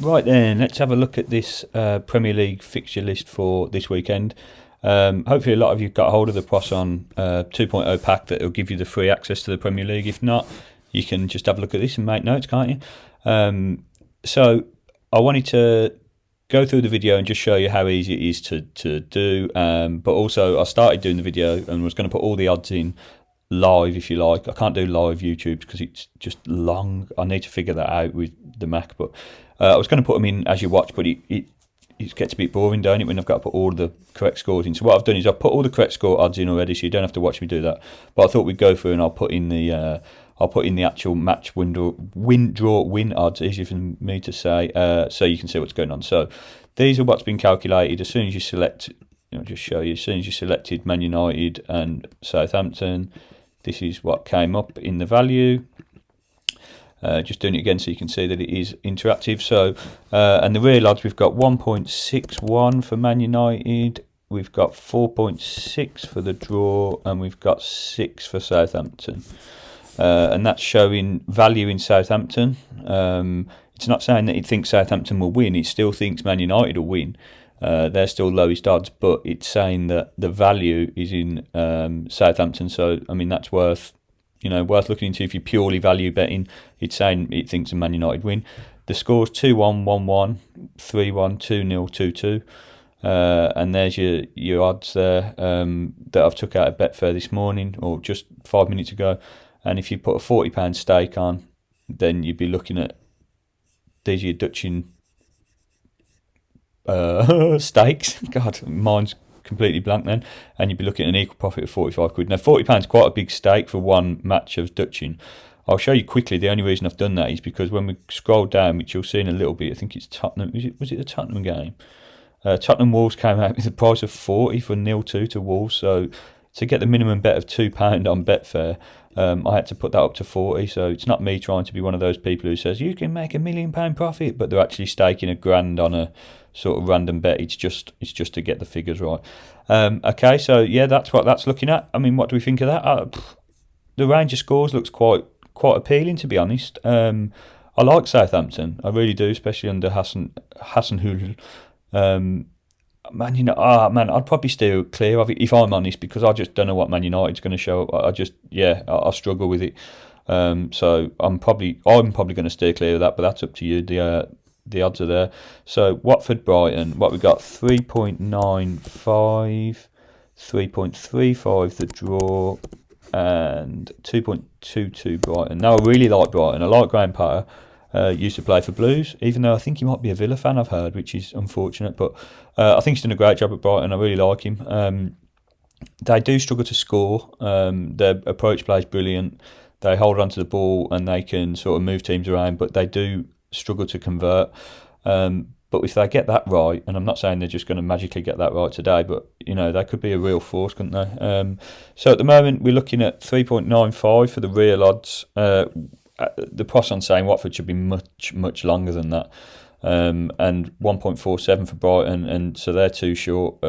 Right then, let's have a look at this Premier League fixture list for this weekend. Hopefully, a lot of you got hold of the Poisson 2.0 pack that will give you the free access to the Premier League. If not, you can just have a look at this and make notes, can't you? So, I wanted to go through the video and just show you how easy it is to do. But also, I started doing the video and was going to put all the odds in live, if you like. I can't do live YouTube because it's just long. I need to figure that out with the Mac, but I was going to put them in as you watch, but it gets a bit boring, don't it, when I've got to put all the correct scores in. So what I've done is I've put all the correct score odds in already, so you don't have to watch me do that. But I thought we'd go through and I'll put in the actual match win draw win odds, easier for me to say, so you can see what's going on. So these are what's been calculated as soon as you select. I'll just show you. As soon as you selected Man United and Southampton, this is what came up in the value. Just doing it again so you can see that it is interactive. So, and the real odds, we've got 1.61 for Man United, we've got 4.6 for the draw, and we've got 6 for Southampton. And that's showing value in Southampton. It's not saying that it thinks Southampton will win, it still thinks Man United will win. They're still lowest odds, but it's saying that the value is in Southampton. So, I mean, that's worth looking into. If you purely value betting, it's saying it thinks a Man United win. The score's 2-1, 1-1, 3-1, 2-0, 2-2. And there's your odds there that I've took out of Betfair this morning, or just 5 minutes ago. And if you put a £40 stake on, then you'd be looking at, these are your Dutchin stakes. God, mine's completely blank then, and you'd be looking at an equal profit of 45 quid. Now £40 is quite a big stake for one match of Dutchin. I'll show you quickly. The only reason I've done that is because when we scroll down, which you'll see in a little bit, I think it's Tottenham. Was it the Tottenham game? Tottenham Wolves came out with a price of 40 for 0-2 to Wolves. So to get the minimum bet of £2 on Betfair, I had to put that up to 40. So it's not me trying to be one of those people who says you can make £1 million profit, but they're actually staking £1,000 on a sort of random bet. It's just to get the figures right. Okay, so yeah, that's what that's looking at. I mean, what do we think of that? The range of scores looks quite appealing, to be honest. I like Southampton, I really do, especially under Hasenhüttl. Man, I'd probably steer clear of it if I'm honest, because I just don't know what Man United's going to show up. I struggle with it. So I'm probably going to steer clear of that, but that's up to you. The odds are there. So Watford Brighton, what we got, 3.95, 3.35 the draw, and 2.22 Brighton. Now I really like Brighton. I like Graham Potter. Used to play for Blues, even though I think he might be a Villa fan, I've heard, which is unfortunate. But I think he's done a great job at Brighton. I really like him. They do struggle to score. Their approach play is brilliant. They hold on to the ball and they can sort of move teams around, but they do struggle to convert. But if they get that right, and I'm not saying they're just going to magically get that right today, but they could be a real force, couldn't they? So at the moment we're looking at 3.95 for the real odds. The Poisson saying Watford should be much longer than that, and 1.47 for Brighton, and so they're too short.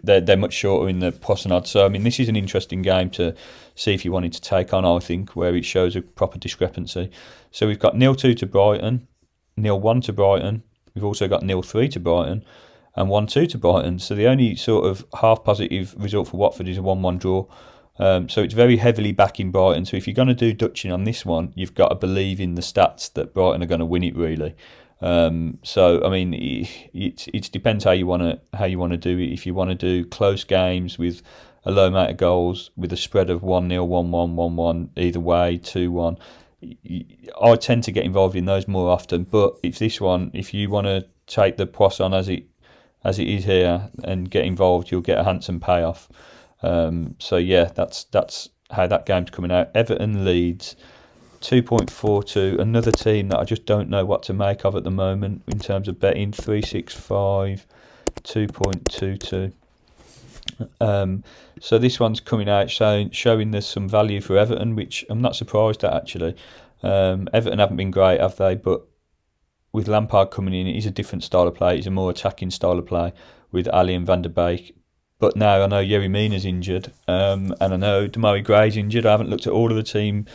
They're much shorter in the Poisson odds. So I mean, this is an interesting game to see if you wanted to take on, I think, where it shows a proper discrepancy. So we've got 0-2 to Brighton, 0-1 to Brighton. We've also got 0-3 to Brighton and 1-2 to Brighton. So the only sort of half positive result for Watford is a 1-1 draw. So it's very heavily backing Brighton. So if you're going to do Dutchin on this one, you've got to believe in the stats that Brighton are going to win it, really. So I mean, it depends how you want to do it. If you want to do close games with a low amount of goals, with a spread of 1-0, 1-1, 1-1, either way, 2-1, I tend to get involved in those more often. But if you want to take the Poisson as it is here and get involved, you'll get a handsome payoff. So yeah, that's how that game's coming out. Everton Leeds, 2.42. Another team that I just don't know what to make of at the moment in terms of betting. 365, 2.22. So this one's coming out showing there's some value for Everton, which I'm not surprised at, actually. Everton haven't been great, have they? But with Lampard coming in, it is a different style of play. It's a more attacking style of play with Ali and Van der Beek. But now I know Yerry Mina's injured, and I know Demarai Gray's injured. I haven't looked at all of the team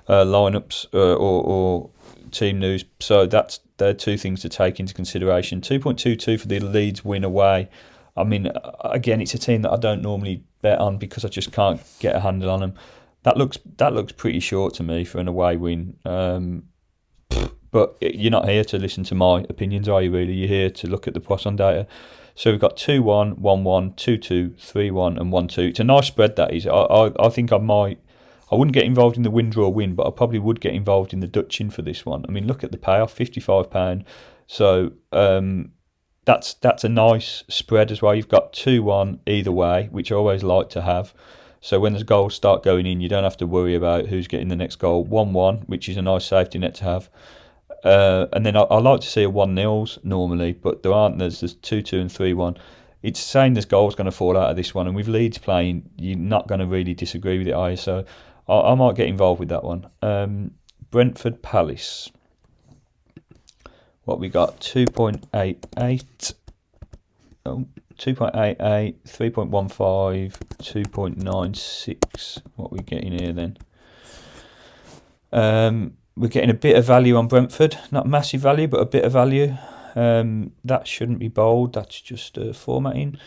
lineups or team news, so that's There are two things to take into consideration. 2.22 for the Leeds win away. I mean, again, it's a team that I don't normally bet on because I just can't get a handle on them. That looks pretty short to me for an away win. But you're not here to listen to my opinions, are you really? You're here to look at the Poisson data. So we've got 2-1, 1-1, 2-2, 3-1 and 1-2. It's a nice spread, that is. I think I wouldn't get involved in the win, draw, win, but I probably would get involved in the Dutching for this one. I mean, look at the payoff, £55. So that's a nice spread as well. You've got 2-1 either way, which I always like to have. So when the goals start going in, you don't have to worry about who's getting the next goal. 1-1, which is a nice safety net to have. And then I like to see a 1-0s normally, but there aren't. There's 2-2 and 3-1. It's saying there's goals going to fall out of this one, and with Leeds playing, you're not going to really disagree with it, are you? So I might get involved with that one. Brentford Palace. What we got? 2.88. 2.88, 3.15, 2.96. What we getting here then? We're getting a bit of value on Brentford. Not massive value, but a bit of value. That shouldn't be bold. That's just formatting.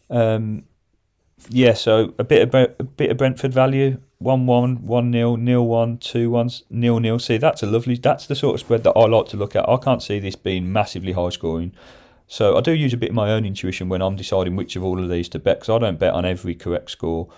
Yeah, so a bit of Brentford value. 1-1, 1-0, 0-1, 2-1, 0-0. See, that's the sort of spread that I like to look at. I can't see this being massively high scoring. So I do use a bit of my own intuition when I'm deciding which of all of these to bet, because I don't bet on every correct score.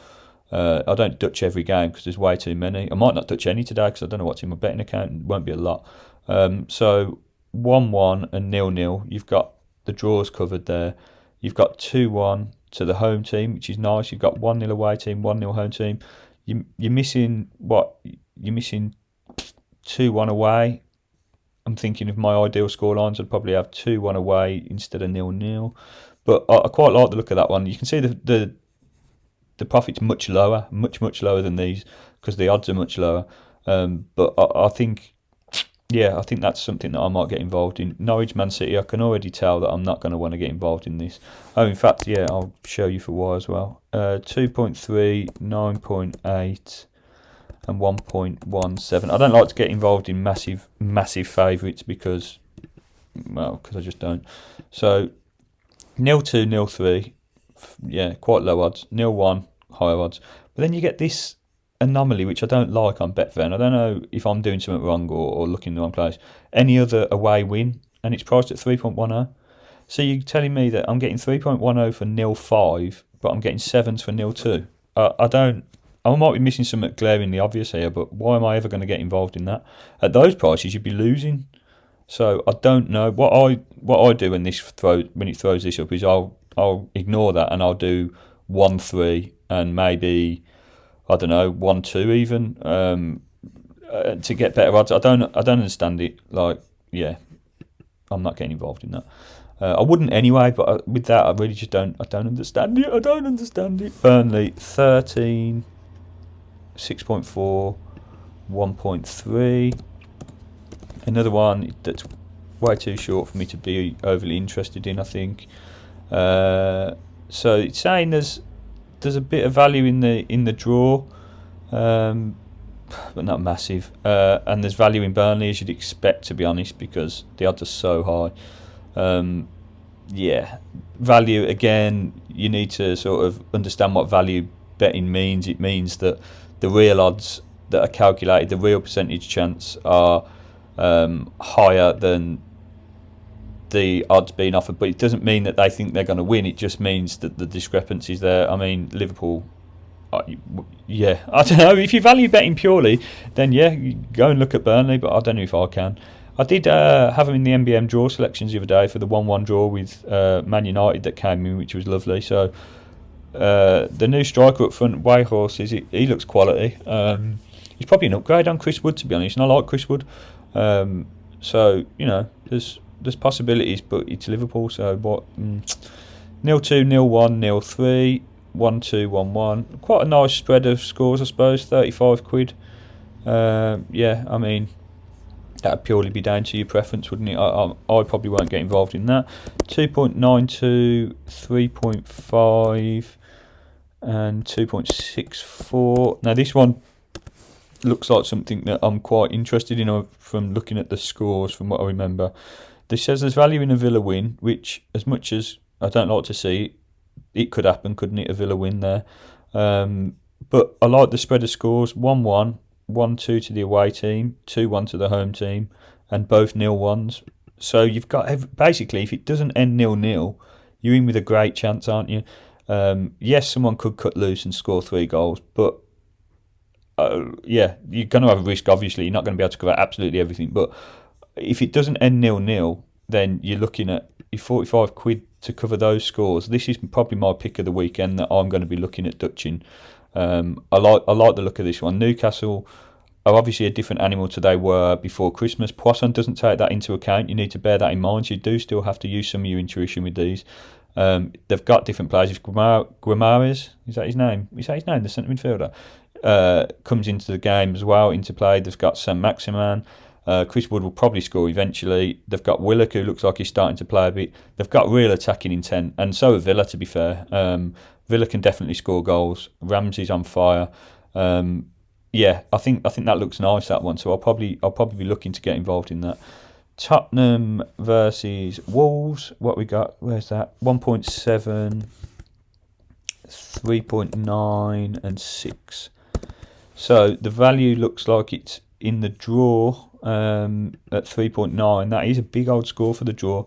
I don't Dutch every game because there's way too many. I might not Dutch any today because I don't know what's in my betting account. It won't be a lot. So 1-1 and 0-0. You've got the draws covered there. You've got 2-1 to the home team, which is nice. You've got 1-0 away team, 1-0 home team. You're missing what? You're missing 2-1 away. I'm thinking of my ideal scorelines. I'd probably have 2-1 away instead of 0-0. But I quite like the look of that one. You can see the profit's much lower than these because the odds are much lower. But I think that's something that I might get involved in. Norwich Man City, I can already tell that I'm not going to want to get involved in this. Oh, in fact, yeah, I'll show you for why as well. 2.3, 9.8 and 1.17. I don't like to get involved in massive favourites because I just don't. So 0-2, 0-3, yeah, quite low odds. 0-1, higher odds. But then you get this anomaly, which I don't like on Betfair, and I don't know if I'm doing something wrong or looking in the wrong place. Any other away win, and it's priced at 3.10. So you're telling me that I'm getting 3.10 for 0.5, but I'm getting 7s for 0.2. I might be missing something glaringly obvious here, but why am I ever going to get involved in that? At those prices, you'd be losing. So I don't know. What I do when it throws this up is I'll ignore that and I'll do 1-3 and maybe, I don't know, 1-2 even to get better odds. I don't understand it. Like, yeah, I'm not getting involved in that. I wouldn't anyway, but with that, I really just don't. I don't understand it. Burnley 13, 6.4, 1.3. Another one that's way too short for me to be overly interested in, I think. So it's saying there's a bit of value in the draw, but not massive. And there's value in Burnley, as you'd expect, to be honest, because the odds are so high. Yeah, value again. You need to sort of understand what value betting means. It means that the real odds that are calculated, the real percentage chance, are higher than the odds being offered, but it doesn't mean that they think they're going to win. It just means that the discrepancy is there. I mean, Liverpool, yeah, I don't know. If you value betting purely, then yeah, you go and look at Burnley, but I don't know if I can. I did have them in the MBM draw selections the other day for the 1-1 draw with Man United that came in, which was lovely. So the new striker up front, Weghorst, he looks quality. He's probably an upgrade on Chris Wood, to be honest, and I like Chris Wood. So, you know, there's possibilities, but it's Liverpool, so what? 0-2, 0-1, 0-3, 1-2, 1-1. Quite a nice spread of scores, I suppose. £35. Yeah, I mean, that would purely be down to your preference, wouldn't it? I probably won't get involved in that. 2.92, 3.5, and 2.64. Now this one looks like something that I'm quite interested in from looking at the scores from what I remember. This says there's value in a Villa win, which, as much as I don't like to see, it could happen, couldn't it? A Villa win there. But I like the spread of scores: 1-1, 1-2 to the away team, 2-1 to the home team, and both 0-1s. So you've got, basically, if it doesn't end 0-0, you're in with a great chance, aren't you? Yes, someone could cut loose and score 3 goals, but yeah, you're going to have a risk. Obviously, you're not going to be able to cover absolutely everything. But if it doesn't end 0-0, then you're looking at your 45 quid to cover those scores. This is probably my pick of the weekend that I'm going to be looking at Dutching. I like the look of this one. Newcastle are obviously a different animal to they were before Christmas. Poisson doesn't take that into account. You need to bear that in mind. So you do still have to use some of your intuition with these. They've got different players. If Guimaraes, is that his name? Is that his name? The centre midfielder comes into the game as well, into play. They've got Saint-Maximin. Chris Wood will probably score eventually. They've got Willock, who looks like he's starting to play a bit. They've got real attacking intent, and so have Villa, to be fair. Villa can definitely score goals. Ramsey's on fire. Yeah, I think that looks nice, that one. So I'll probably be looking to get involved in that. Tottenham versus Wolves. What we got? Where's that? 1.7, 3.9, and 6. So the value looks like it's in the draw at 3.9. That is a big old score for the draw.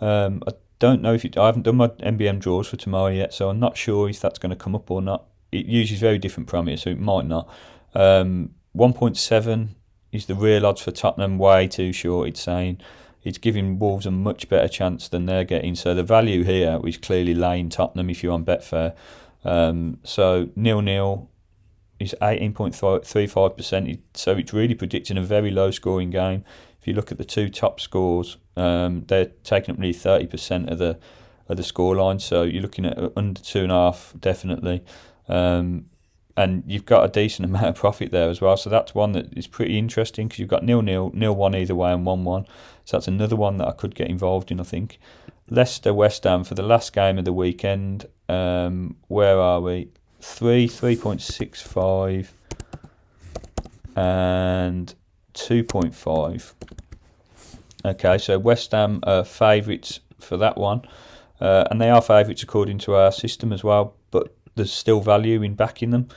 I don't know I haven't done my MBM draws for tomorrow yet, so I'm not sure if that's going to come up or not. It uses very different parameters, so it might not. 1.7 is the real odds for Tottenham, way too short. It's saying it's giving Wolves a much better chance than they're getting. So the value here is clearly laying Tottenham if you're on Betfair. So 0-0 is 18.35%. So it's really predicting a very low scoring game. If you look at the 2 top scores, they're taking up nearly 30% of the scoreline. So you're looking at under 2.5 definitely. And you've got a decent amount of profit there as well. So that's one that is pretty interesting because you've got 0-0, 0-1 either way, and 1-1. So that's another one that I could get involved in, I think. Leicester, West Ham for the last game of the weekend. Where are we? 3.65, and 2.5. Okay, so West Ham are favourites for that one. And they are favourites according to our system as well, but there's still value in backing them.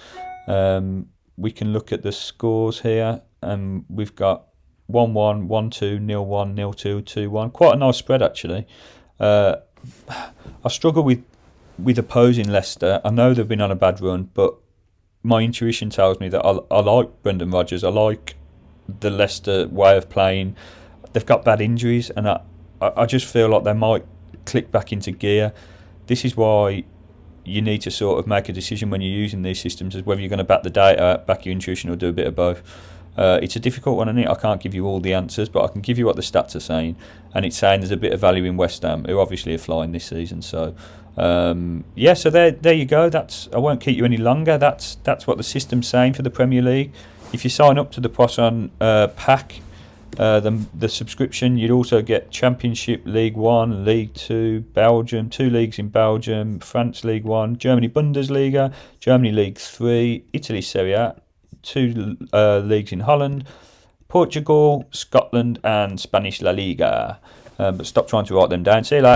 We can look at the scores here, and we've got 1-1, 1-2, 0-1, 0-2, 2-1. Quite a nice spread, actually. I struggle with opposing Leicester. I know they've been on a bad run, but my intuition tells me that I like Brendan Rodgers. I like the Leicester way of playing. They've got bad injuries, and I just feel like they might click back into gear. This is why you need to sort of make a decision when you're using these systems as whether you're going to back the data, back your intuition, or do a bit of both. It's a difficult one, isn't it? I can't give you all the answers, but I can give you what the stats are saying, and it's saying there's a bit of value in West Ham, who obviously are flying this season. So yeah, so there you go. I won't keep you any longer. That's what the system's saying for the Premier League. If you sign up to the Poisson pack, the subscription, you'd also get Championship, League 1, League 2, Belgium, 2 leagues in Belgium, France League 1, Germany Bundesliga, Germany League 3, Italy Serie A, 2 leagues in Holland, Portugal, Scotland, and Spanish La Liga. But stop trying to write them down. See you later.